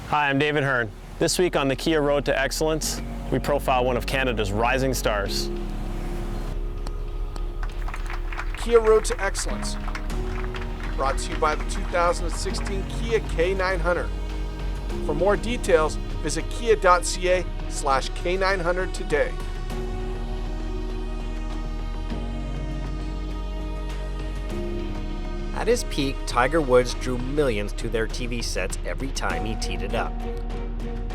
Hi, I'm David Hearn. This week on the Kia Road to Excellence, we profile one of Canada's rising stars. Kia Road to Excellence, brought to you by the 2016 Kia K900. For more details, visit kia.ca/K900 today. At his peak, Tiger Woods drew millions to their TV sets every time he teed it up.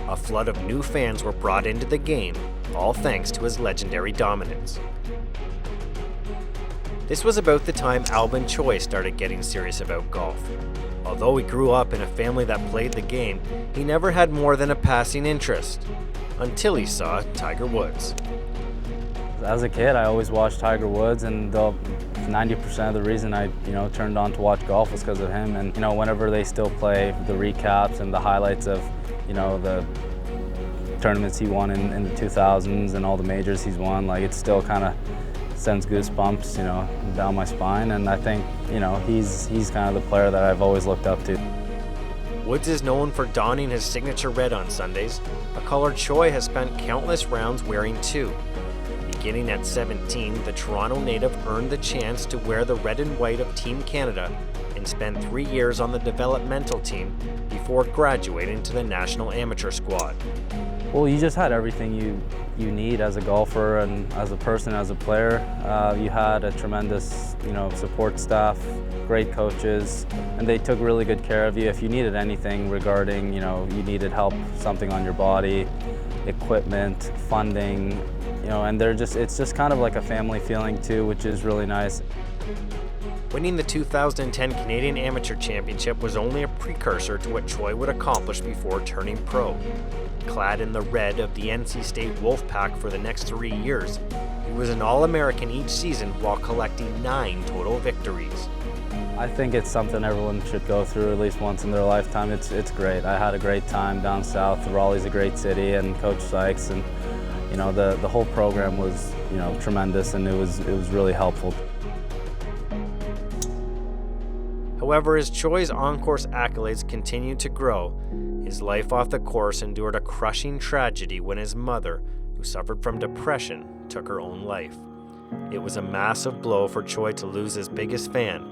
A flood of new fans were brought into the game, all thanks to his legendary dominance. This was about the time Albin Choi started getting serious about golf. Although he grew up in a family that played the game, he never had more than a passing interest, until he saw Tiger Woods. As a kid, I always watched Tiger Woods, and 90% of the reason I, turned on to watch golf was because of him. And whenever they still play the recaps and the highlights of, the tournaments he won in the 2000s and all the majors he's won, it still kind of sends goosebumps, down my spine. And I think, he's kind of the player that I've always looked up to. Woods is known for donning his signature red on Sundays, a color Choi has spent countless rounds wearing too. Beginning at 17, the Toronto native earned the chance to wear the red and white of Team Canada and spent 3 years on the developmental team before graduating to the national amateur squad. Well, you just had everything you need as a golfer and as a person, as a player. You had a tremendous, support staff, great coaches, and they took really good care of you. If you needed anything regarding, you needed help, something on your body, equipment, funding, and it's just kind of like a family feeling too, which is really nice. Winning the 2010 Canadian Amateur Championship was only a precursor to what Choi would accomplish before turning pro. Clad in the red of the NC State Wolfpack for the next 3 years, he was an All-American each season while collecting 9 total victories. I think it's something everyone should go through at least once in their lifetime. It's great. I had a great time down south. Raleigh's a great city, and Coach Sykes, and the whole program was tremendous, and it was really helpful. However, as Choi's on-course accolades continued to grow, his life off the course endured a crushing tragedy when his mother, who suffered from depression, took her own life. It was a massive blow for Choi to lose his biggest fan,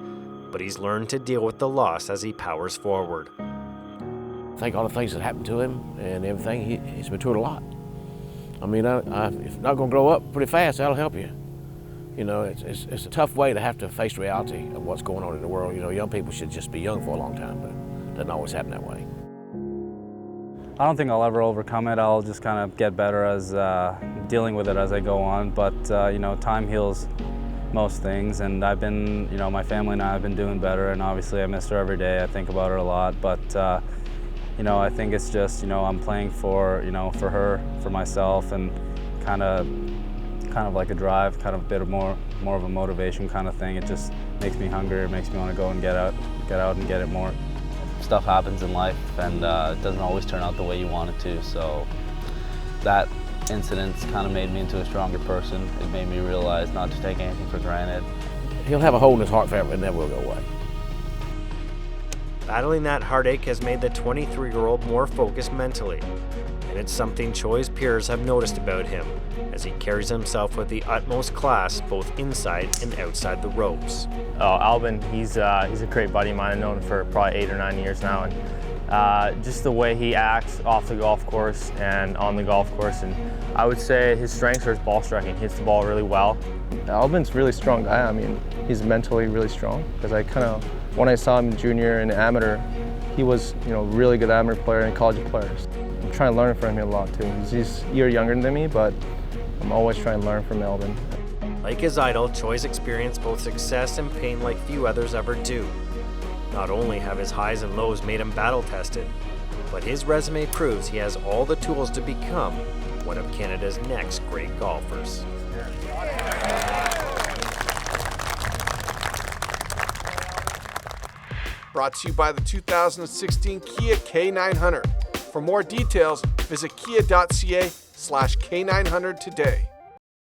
but he's learned to deal with the loss as he powers forward. I think all the things that happened to him and everything, he's matured a lot. I mean, if you're not going to grow up pretty fast, that'll help you. It's a tough way to have to face reality of what's going on in the world. Young people should just be young for a long time, but it doesn't always happen that way. I don't think I'll ever overcome it. I'll just kind of get better as dealing with it as I go on. But time heals most things, and I've been, my family and I have been doing better, and obviously I miss her every day. I think about her a lot, but I think it's just, I'm playing for, for her, for myself, and kind of like a drive, kind of a bit of more of a motivation kind of thing. It just makes me hungry. It makes me want to go and get out and get it more. Stuff happens in life, and it doesn't always turn out the way you want it to. So that incident's kind of made me into a stronger person. It made me realize not to take anything for granted. He'll have a hole in his heart forever, and that will go away. Battling that heartache has made the 23-year-old more focused mentally, and it's something Choi's peers have noticed about him, as he carries himself with the utmost class both inside and outside the ropes. Oh, Albin, he's a great buddy of mine. I've known him for probably 8 or 9 years now, and just the way he acts off the golf course and on the golf course, and I would say his strengths are his ball striking. He hits the ball really well. Albin's a really strong guy. I mean, he's mentally really strong, because when I saw him junior and amateur, he was really good amateur player and college players. I'm trying to learn from him a lot too. He's a year younger than me, but I'm always trying to learn from Albin. Like his idol, Choi's experienced both success and pain like few others ever do. Not only have his highs and lows made him battle-tested, but his resume proves he has all the tools to become one of Canada's next great golfers. Brought to you by the 2016 Kia K900. For more details, visit kia.ca/K900 today.